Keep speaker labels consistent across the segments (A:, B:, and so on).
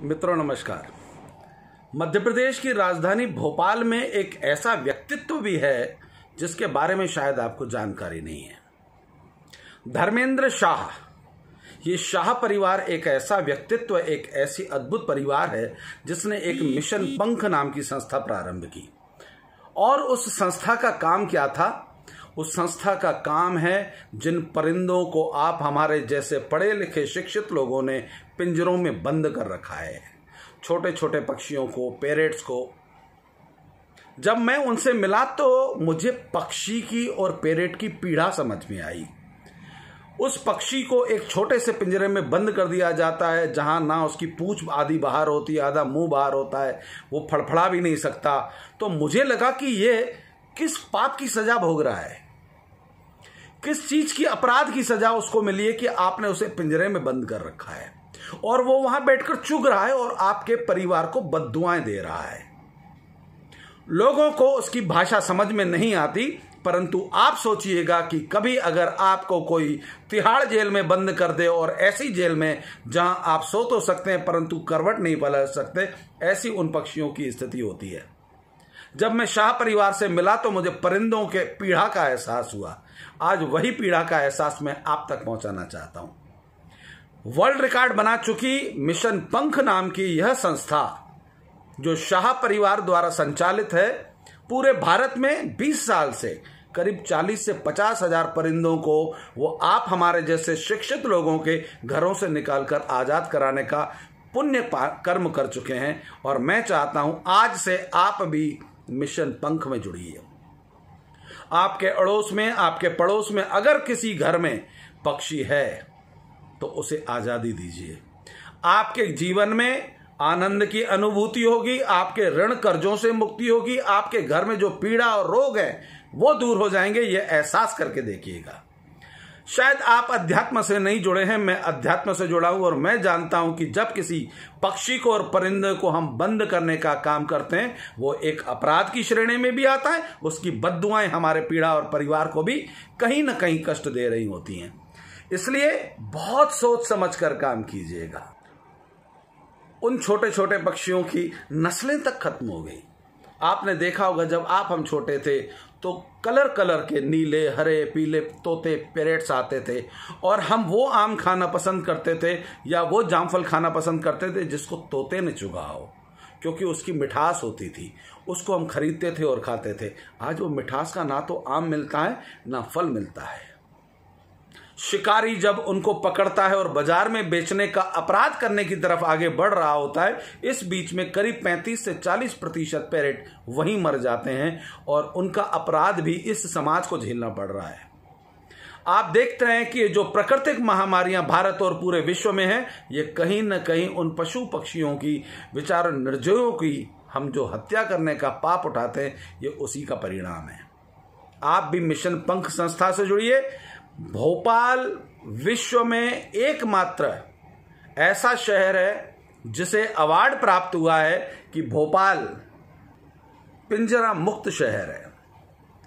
A: मित्रों नमस्कार। मध्य प्रदेश की राजधानी भोपाल में एक ऐसा व्यक्तित्व भी है जिसके बारे में शायद आपको जानकारी नहीं है। धर्मेंद्र शाह। ये शाह परिवार एक ऐसा व्यक्तित्व, एक ऐसी अद्भुत परिवार है जिसने एक मिशन पंख नाम की संस्था प्रारंभ की। और उस संस्था का काम क्या था? उस संस्था का काम है जिन परिंदों को आप हमारे जैसे पढ़े लिखे शिक्षित लोगों ने पिंजरों में बंद कर रखा है, छोटे छोटे पक्षियों को, पैरेट्स को। जब मैं उनसे मिला तो मुझे पक्षी की और पैरेट की पीड़ा समझ में आई। उस पक्षी को एक छोटे से पिंजरे में बंद कर दिया जाता है जहां ना उसकी पूंछ आधी बाहर होती है, आधा मुंह बाहर होता है, वो फड़फड़ा भी नहीं सकता। तो मुझे लगा कि ये किस पाप की सजा भोग रहा है, किस चीज की अपराध की सजा उसको मिली है कि आपने उसे पिंजरे में बंद कर रखा है और वो वहां बैठकर चुग रहा है और आपके परिवार को बद्दुआएं दे रहा है। लोगों को उसकी भाषा समझ में नहीं आती, परंतु आप सोचिएगा कि कभी अगर आपको कोई तिहाड़ जेल में बंद कर दे और ऐसी जेल में जहां आप सो तो सकते हैं परंतु करवट नहीं बदल सकते, ऐसी उन पक्षियों की स्थिति होती है। जब मैं शाह परिवार से मिला तो मुझे परिंदों के पीड़ा का एहसास हुआ। आज वही पीड़ा का एहसास मैं आप तक पहुंचाना चाहता हूं। वर्ल्ड रिकॉर्ड बना चुकी मिशन पंख नाम की यह संस्था जो शाह परिवार द्वारा संचालित है, पूरे भारत में 20 साल से करीब 40 से 50 हजार परिंदों को वो आप हमारे जैसे शिक्षित लोगों के घरों से निकालकर आजाद कराने का पुण्य कर्म कर चुके हैं। और मैं चाहता हूं आज से आप भी मिशन पंख में जुड़िए। आपके अड़ोस में, आपके पड़ोस में अगर किसी घर में पक्षी है तो उसे आजादी दीजिए। आपके जीवन में आनंद की अनुभूति होगी, आपके ऋण कर्जों से मुक्ति होगी, आपके घर में जो पीड़ा और रोग है वो दूर हो जाएंगे। ये एहसास करके देखिएगा। शायद आप अध्यात्म से नहीं जुड़े हैं, मैं अध्यात्म से जुड़ा हूं और मैं जानता हूं कि जब किसी पक्षी को और परिंदे को हम बंद करने का काम करते हैं वो एक अपराध की श्रेणी में भी आता है। उसकी बद्दुआएं हमारे पीड़ा और परिवार को भी कहीं ना कहीं कष्ट दे रही होती हैं। इसलिए बहुत सोच समझ कर काम कीजिएगा। उन छोटे छोटे पक्षियों की नस्लें तक खत्म हो गई। आपने देखा होगा जब हम छोटे थे तो कलर के नीले, हरे, पीले तोते, पैरेट्स आते थे और हम वो आम खाना पसंद करते थे या वो जामफल खाना पसंद करते थे जिसको तोते ने चुगा हो, क्योंकि उसकी मिठास होती थी। उसको हम खरीदते थे और खाते थे। आज वो मिठास का ना तो आम मिलता है ना फल मिलता है। शिकारी जब उनको पकड़ता है और बाजार में बेचने का अपराध करने की तरफ आगे बढ़ रहा होता है, इस बीच में करीब 35 से 40% पैरेट वहीं मर जाते हैं और उनका अपराध भी इस समाज को झेलना पड़ रहा है। आप देखते हैं कि जो प्राकृतिक महामारियां भारत और पूरे विश्व में हैं, ये कहीं न कहीं उन पशु पक्षियों की, बेचारे निर्जीवों की हम जो हत्या करने का पाप उठाते हैं, ये उसी का परिणाम है। आप भी मिशन पंख संस्था से जुड़िए। भोपाल विश्व में एकमात्र ऐसा शहर है जिसे अवार्ड प्राप्त हुआ है कि भोपाल पिंजरा मुक्त शहर है।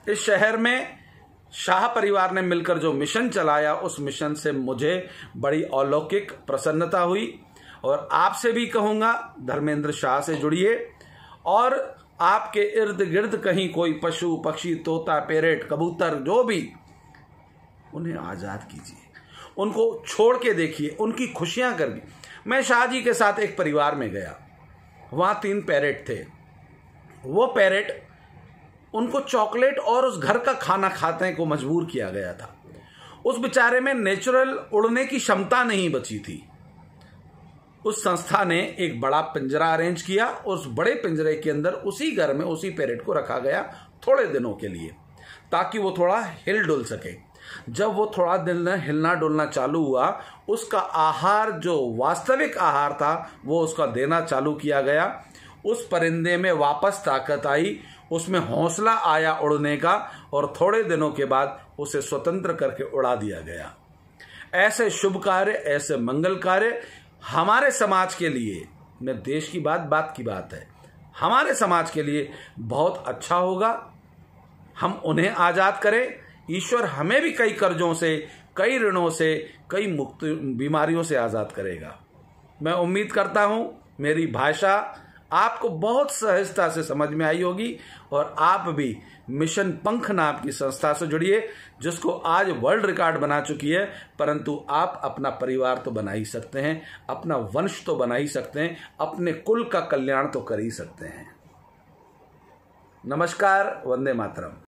A: इस शहर में शाह परिवार ने मिलकर जो मिशन चलाया, उस मिशन से मुझे बड़ी अलौकिक प्रसन्नता हुई। और आपसे भी कहूंगा धर्मेंद्र शाह से जुड़िए और आपके इर्द गिर्द कहीं कोई पशु पक्षी, तोता, पैरेट, कबूतर, जो भी, उन्हें आजाद कीजिए, उनको छोड़ के देखिए, उनकी खुशियां करिए। मैं शाह जी के साथ एक परिवार में गया, वहां 3 पैरेट थे। वो पैरेट, उनको चॉकलेट और उस घर का खाना खाने को मजबूर किया गया था। उस बेचारे में नेचुरल उड़ने की क्षमता नहीं बची थी। उस संस्था ने एक बड़ा पिंजरा अरेंज किया। उस बड़े पिंजरे के अंदर उसी घर में उसी पैरेट को रखा गया थोड़े दिनों के लिए, ताकि वो थोड़ा हिल डुल सके। जब वो थोड़ा दिन हिलना डुलना चालू हुआ, उसका आहार जो वास्तविक आहार था वो उसका देना चालू किया गया। उस परिंदे में वापस ताकत आई, उसमें हौसला आया उड़ने का और थोड़े दिनों के बाद उसे स्वतंत्र करके उड़ा दिया गया। ऐसे शुभ कार्य, ऐसे मंगल कार्य हमारे समाज के लिए, मैं देश की बात की बात है, हमारे समाज के लिए बहुत अच्छा होगा। हम उन्हें आजाद करें। ईश्वर हमें भी कई कर्जों से, कई ऋणों से, कई मुक्त बीमारियों से आजाद करेगा। मैं उम्मीद करता हूं मेरी भाषा आपको बहुत सहजता से समझ में आई होगी और आप भी मिशन पंख नाम की संस्था से जुड़िए, जिसको आज वर्ल्ड रिकॉर्ड बना चुकी है। परंतु आप अपना परिवार तो बना ही सकते हैं, अपना वंश तो बना ही सकते हैं, अपने कुल का कल्याण तो कर ही सकते हैं। नमस्कार, वंदे मातरम।